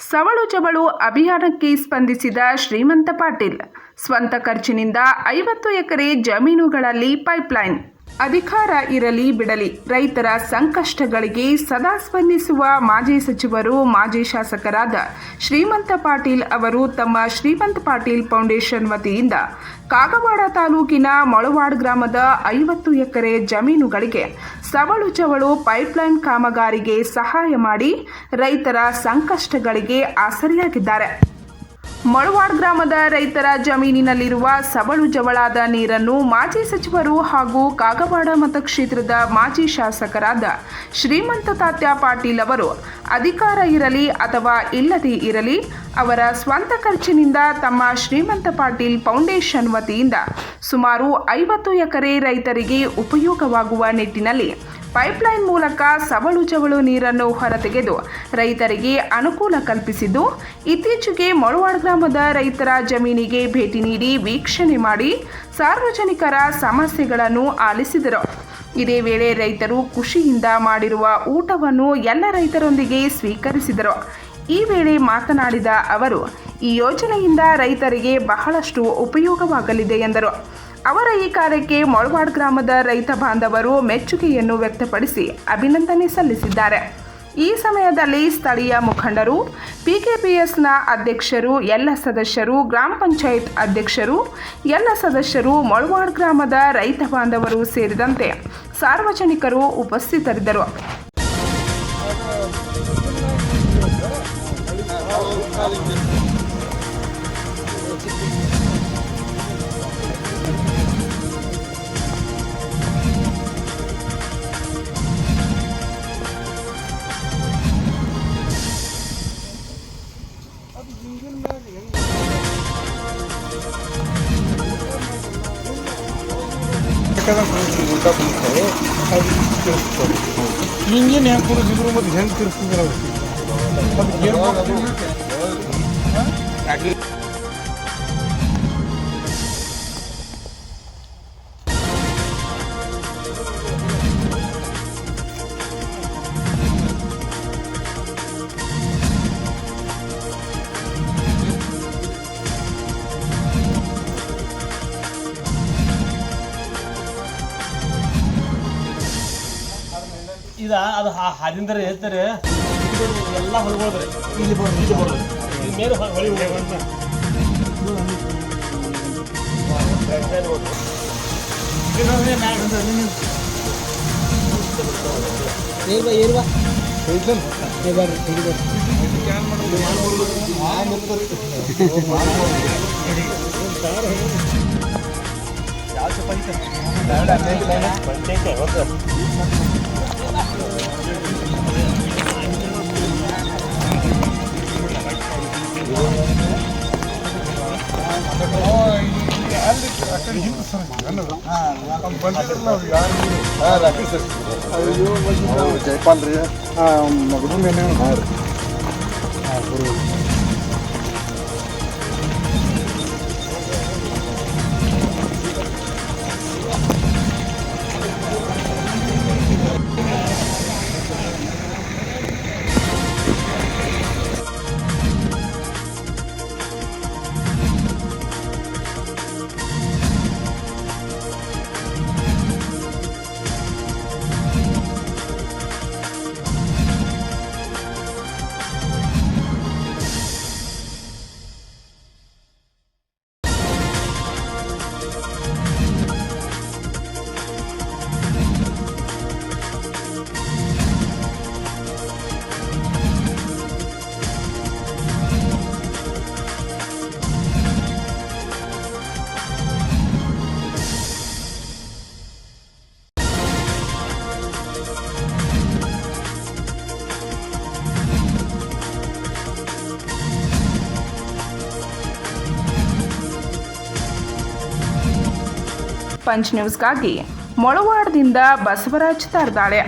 ಸವಳು ಜವಳು ಅಭಿಯಾನಕ್ಕೆ ಸ್ಪಂದಿಸಿದ ಶ್ರೀಮಂತ ಪಾಟೀಲ್. ಸ್ವಂತ ಖರ್ಚಿನಿಂದ 50 ಎಕರೆ ಜಮೀನುಗಳಲ್ಲಿ ಪೈಪ್ಲೈನ್. ಅಧಿಕಾರ ಇರಲಿ ಬಿಡಲಿ, ರೈತರ ಸಂಕಷ್ಟಗಳಿಗೆ ಸದಾ ಸ್ಪಂದಿಸುವ ಮಾಜಿ ಸಚಿವರು, ಮಾಜಿ ಶಾಸಕರಾದ ಶ್ರೀಮಂತ ಪಾಟೀಲ್ ಅವರು ತಮ್ಮ ಶ್ರೀಮಂತ ಪಾಟೀಲ್ ಫೌಂಡೇಶನ್ ವತಿಯಿಂದ ಕಾಗವಾಡ ತಾಲೂಕಿನ ಮೊಳವಾಡ್ ಗ್ರಾಮದ 50 ಎಕರೆ ಜಮೀನುಗಳಿಗೆ ಸವಳು ಜವಳು ಪೈಪ್ಲೈನ್ ಕಾಮಗಾರಿಗೆ ಸಹಾಯ ಮಾಡಿ ರೈತರ ಸಂಕಷ್ಟಗಳಿಗೆ ಆಸರೆಯಾಗಿದ್ದಾರೆ. ಮೊಳವಾಡ್ ಗ್ರಾಮದ ರೈತರ ಜಮೀನಿನಲ್ಲಿರುವ ಸವಳು ಜವಳಾದ ನೀರನ್ನು ಮಾಜಿ ಸಚಿವರು ಹಾಗೂ ಕಾಗವಾಡ ಮತಕ್ಷೇತ್ರದ ಮಾಜಿ ಶಾಸಕರಾದ ಶ್ರೀಮಂತ ತಾತ್ಯ ಪಾಟೀಲ್ ಅವರು ಅಧಿಕಾರ ಇರಲಿ ಅಥವಾ ಇಲ್ಲದೇ ಇರಲಿ ಅವರ ಸ್ವಂತ ಖರ್ಚಿನಿಂದ ತಮ್ಮ ಶ್ರೀಮಂತ ಪಾಟೀಲ್ ಫೌಂಡೇಶನ್ ವತಿಯಿಂದ ಸುಮಾರು 50 ಎಕರೆ ರೈತರಿಗೆ ಉಪಯೋಗವಾಗುವ ನಿಟ್ಟಿನಲ್ಲಿ ಪೈಪ್ಲೈನ್ ಮೂಲಕ ಸವಳು ಜವಳು ನೀರನ್ನು ಹೊರತೆಗೆದು ರೈತರಿಗೆ ಅನುಕೂಲ ಕಲ್ಪಿಸಿದ್ದು, ಇತ್ತೀಚೆಗೆ ಮೊಳವಾಡ್ ಗ್ರಾಮದ ರೈತರ ಜಮೀನಿಗೆ ಭೇಟಿ ನೀಡಿ ವೀಕ್ಷಣೆ ಮಾಡಿ ಸಾರ್ವಜನಿಕರ ಸಮಸ್ಯೆಗಳನ್ನು ಆಲಿಸಿದರು. ಇದೇ ವೇಳೆ ರೈತರು ಖುಷಿಯಿಂದ ಮಾಡಿರುವ ಊಟವನ್ನು ಎಲ್ಲ ರೈತರೊಂದಿಗೆ ಸ್ವೀಕರಿಸಿದರು. ಈ ವೇಳೆ ಮಾತನಾಡಿದ ಅವರು, ಈ ಯೋಜನೆಯಿಂದ ರೈತರಿಗೆ ಬಹಳಷ್ಟು ಉಪಯೋಗವಾಗಲಿದೆ ಎಂದರು. ಅವರ ಈ ಕಾರ್ಯಕ್ಕೆ ಮೊಳವಾಡ್ ಗ್ರಾಮದ ರೈತ ಬಾಂಧವರು ಮೆಚ್ಚುಗೆಯನ್ನು ವ್ಯಕ್ತಪಡಿಸಿ ಅಭಿನಂದನೆ ಸಲ್ಲಿಸಿದ್ದಾರೆ. ಈ ಸಮಯದಲ್ಲಿ ಸ್ಥಳೀಯ ಮುಖಂಡರು, ಪಿಕೆಪಿಎಸ್ನ ಅಧ್ಯಕ್ಷರು, ಎಲ್ಲ ಸದಸ್ಯರು, ಗ್ರಾಮ ಪಂಚಾಯತ್ ಅಧ್ಯಕ್ಷರು, ಎಲ್ಲ ಸದಸ್ಯರು, ಮೊಳವಾಡ್ ಗ್ರಾಮದ ರೈತ ಬಾಂಧವರು ಸೇರಿದಂತೆ ಸಾರ್ವಜನಿಕರು ಉಪಸ್ಥಿತರಿದ್ದರು. ಇಂಜಿನ್ ಹೆಂಗೆ ಕೂರಿಸಿದ್ರು ಮತ್ತು ಹೆಂಗೆ ತಿರ್ಸಿದ್ರು ಅದು ಹಾದಿಂದರೆ ಹೇಳ್ತಾರೆ ಎಲ್ಲ ಹೊಲ್ಬೋದ್ರಿ ಇಲ್ಲಿ ಬರೋದು ಇಲ್ಲಿ ಮೇಲೆ ಹೊಳಿ ಯಾವ ಚಪಾತಿ ಅಲ್ಲಿ ಹಿಂದೆ ಸರ್ ಜೈಪಾಲ್ ರೀ ಮಗನ ಮೇಲೆ ಹಾಂ ರೀ ಪಂಚ್ ನ್ಯೂಸ್ಗಾಗಿ ಮೊಳವಾಡದಿಂದ ಬಸವರಾಜ್ ತಾರ್ದಾಳೆ.